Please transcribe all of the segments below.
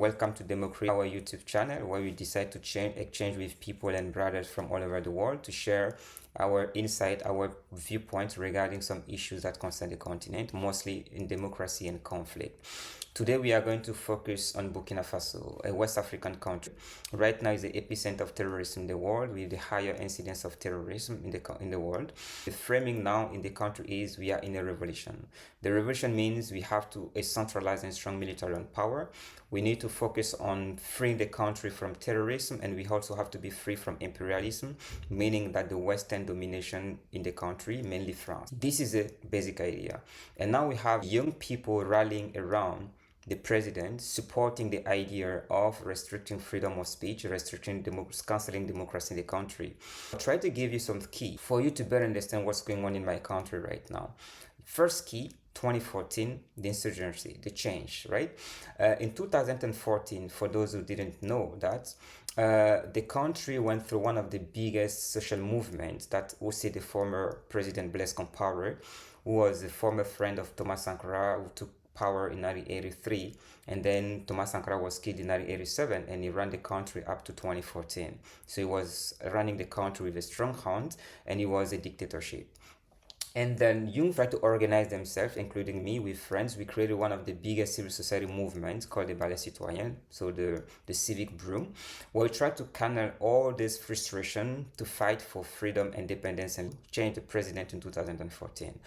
Welcome to Democracy, our YouTube channel, where we decide to exchange with people and brothers from all over the world to share our insight, our viewpoints regarding some issues that concern the continent, mostly in democracy and conflict. Today we are going to focus on Burkina Faso, a West African country. Right now is the epicenter of terrorism in the world, with the higher incidence of terrorism in the world. The framing now in the country is we are in a revolution. The revolution means we have to a centralized and strong military power. We need to focus on freeing the country from terrorism, and we also have to be free from imperialism, meaning that the Western domination in the country, mainly France. This is a basic idea. And now we have young people rallying around the president, supporting the idea of restricting freedom of speech, canceling democracy in the country. I'll try to give you some key for you to better understand what's going on in my country right now. First key, 2014, the insurgency, the change, right? In 2014, for those who didn't know that, the country went through one of the biggest social movements that also the former president Blaise Compaoré, who was a former friend of Thomas Sankara, who took power in 1983, and then Thomas Sankara was killed in 1987, and he ran the country up to 2014. So he was running the country with a strong hand, and it was a dictatorship. And then Young tried to organize themselves, including me, with friends. We created one of the biggest civil society movements called the S1E2, so the civic broom, where we tried to channel all this frustration to fight for freedom, independence, and change the president in 2014.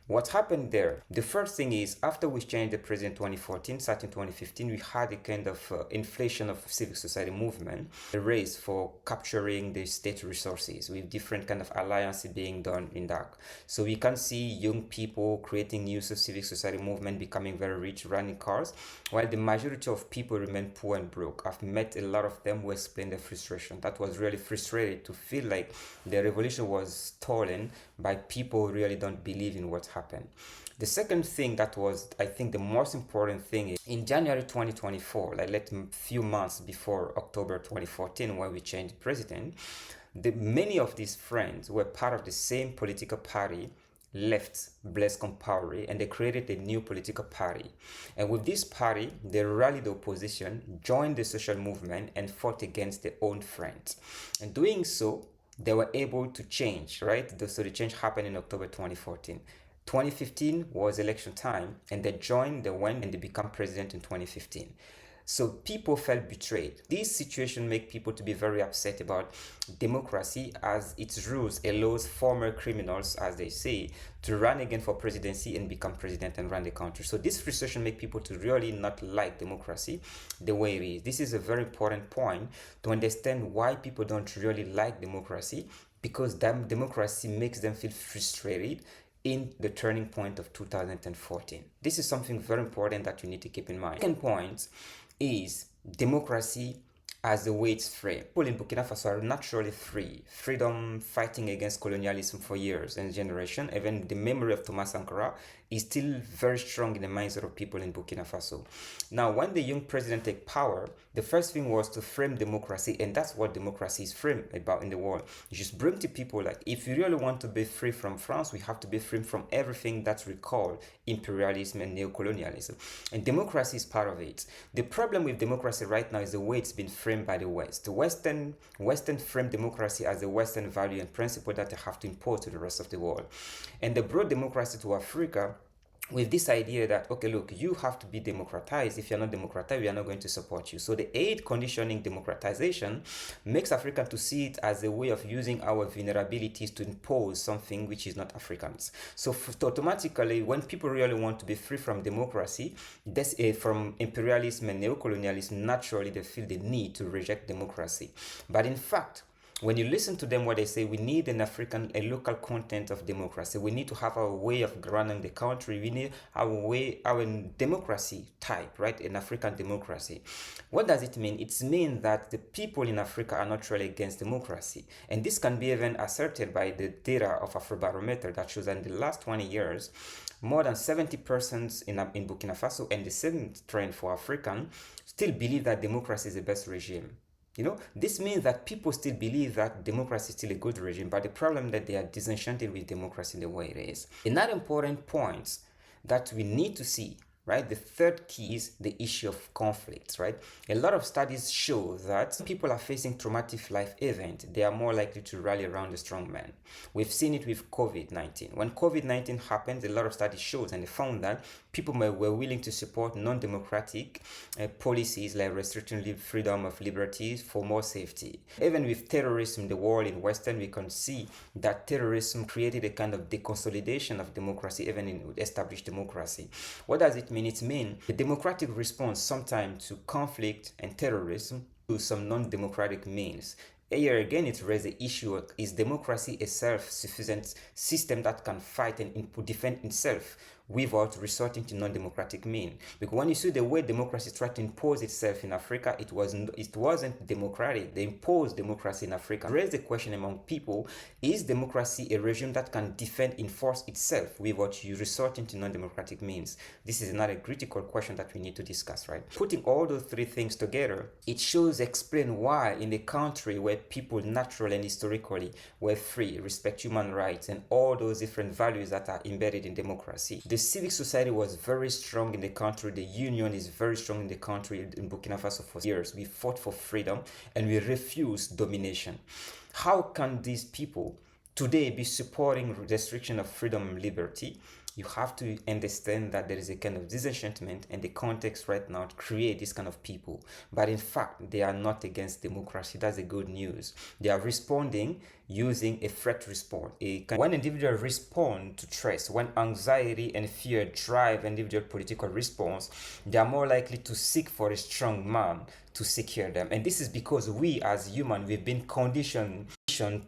What happened there? The first thing is, after we changed the president in 2014, starting 2015, we had a kind of inflation of civic society movement, a race for capturing the state resources with different kind of alliances being done in that. So we can see young people creating new civic society movement, becoming very rich, running cars, while the majority of people remain poor and broke. I've met a lot of them who explain their frustration. That was really frustrated to feel like the revolution was stolen by people who really don't believe in what happened. The second thing that was, I think, the most important thing is in January 2024, like a few months before October 2014, when we changed president, many of these friends who were part of the same political party left Blaise Compaoré, and they created a new political party. And with this party, they rallied the opposition, joined the social movement, and fought against their own friends. And doing so, they were able to change, right? So the change happened in October 2014. 2015 was election time, and they went, and they became president in 2015. So people felt betrayed. This situation makes people to be very upset about democracy, as its rules allows former criminals, as they say, to run again for presidency and become president and run the country. So this frustration makes people to really not like democracy the way it is. This is a very important point to understand why people don't really like democracy, because democracy makes them feel frustrated in the turning point of 2014. This is something very important that you need to keep in mind. Second point is democracy as the way it's framed. People in Burkina Faso are naturally free. Freedom, fighting against colonialism for years and generation. Even the memory of Thomas Sankara is still very strong in the minds of people in Burkina Faso. Now, when the young president took power, the first thing was to frame democracy, and that's what democracy is framed about in the world. You just bring to people, like, if you really want to be free from France, we have to be free from everything that's recalled imperialism and neocolonialism. And democracy is part of it. The problem with democracy right now is the way it's been framed by the West. The Western frame democracy as a Western value and principle that they have to impose to the rest of the world. And they brought democracy to Africa with this idea that, okay, look, you have to be democratized. If you're not democratized, we are not going to support you. So the aid conditioning democratization makes Africa to see it as a way of using our vulnerabilities to impose something which is not Africans. So automatically, when people really want to be free from democracy, from imperialism and neocolonialism, naturally they feel the need to reject democracy. But in fact, when you listen to them, what they say, we need a local content of democracy. We need to have our way of running the country. We need our democracy type, right? An African democracy. What does it mean? It means that the people in Africa are not really against democracy. And this can be even asserted by the data of Afrobarometer that shows that in the last 20 years, more than 70% in Burkina Faso, and the same trend for African, still believe that democracy is the best regime. You know, this means that people still believe that democracy is still a good regime, but the problem is that they are disenchanted with democracy the way it is. Another important point that we need to see right? The third key is the issue of conflict, right? A lot of studies show that people are facing traumatic life events, they are more likely to rally around a strong man. We've seen it with COVID-19. When COVID-19 happened, a lot of studies showed and they found that people were willing to support non-democratic policies like restricting freedom of liberties for more safety. Even with terrorism in the world in Western, we can see that terrorism created a kind of deconsolidation of democracy, even in established democracy. What does it mean? It means the democratic response sometimes to conflict and terrorism to some non-democratic means. Here again, it raises the issue of, is democracy a self-sufficient system that can fight and defend itself without resorting to non-democratic means? Because when you see the way democracy tried to impose itself in Africa, it wasn't democratic. They imposed democracy in Africa. Raise the question among people, is democracy a regime that can defend, enforce itself without you resorting to non-democratic means? This is another critical question that we need to discuss, right? Putting all those three things together, it explain why in a country where people naturally and historically were free, respect human rights, and all those different values that are embedded in democracy, the civil society was very strong in the country. The union is very strong in the country. In Burkina Faso for years, we fought for freedom and we refused domination. How can these people today be supporting restriction of freedom and liberty? You have to understand that there is a kind of disenchantment and the context right now to create this kind of people. But in fact, they are not against democracy. That's the good news. They are responding using a threat response. When individuals respond to stress, when anxiety and fear drive individual political response, they are more likely to seek for a strong man to secure them. And this is because we as humans, we've been conditioned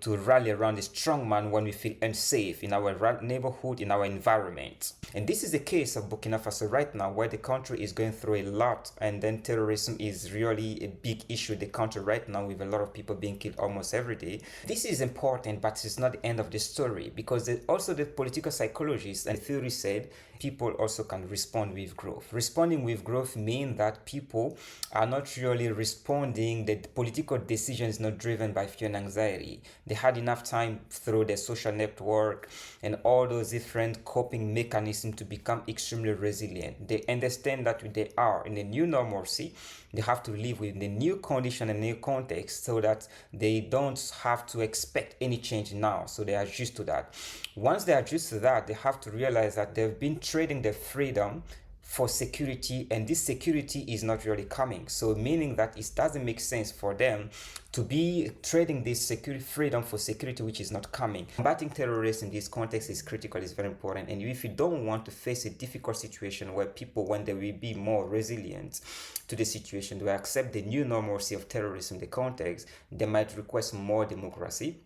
to rally around a strong man when we feel unsafe in our neighborhood, in our environment. And this is the case of Burkina Faso right now, where the country is going through a lot, and then terrorism is really a big issue in the country right now, with a lot of people being killed almost every day. This is important, but it's not the end of the story, because also the political psychologists and theory said people also can respond with growth. Responding with growth means that people are not really responding, the political decision is not driven by fear and anxiety. They had enough time through their social network and all those different coping mechanisms to become extremely resilient. They understand that they are in a new normalcy. They have to live with the new condition and new context so that they don't have to expect any change now. So they are used to that. Once they are used to that, they have to realize that they've been trading their freedom for security, and this security is not really coming. So meaning that it doesn't make sense for them to be trading this security freedom for security which is not coming. Combating terrorists in this context is critical, is very important. And if you don't want to face a difficult situation where people, when they will be more resilient to the situation, to accept the new normalcy of terrorism in the context, they might request more democracy,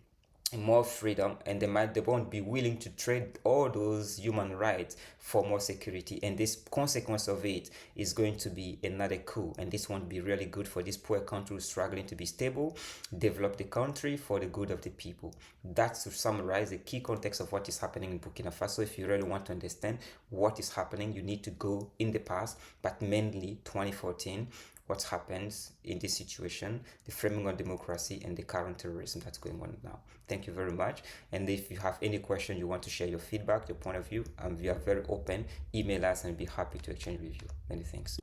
more freedom, and they won't be willing to trade all those human rights for more security. And this consequence of it is going to be another coup, and this won't be really good for this poor country struggling to be stable, develop the country for the good of the people. That's to summarize the key context of what is happening in Burkina Faso. If you really want to understand what is happening, you need to go in the past, but mainly 2014, what happens in this situation, the framing of democracy, and the current terrorism that's going on now. Thank you very much. And if you have any question, you want to share your feedback, your point of view, we are very open. Email us and be happy to exchange with you. Many thanks.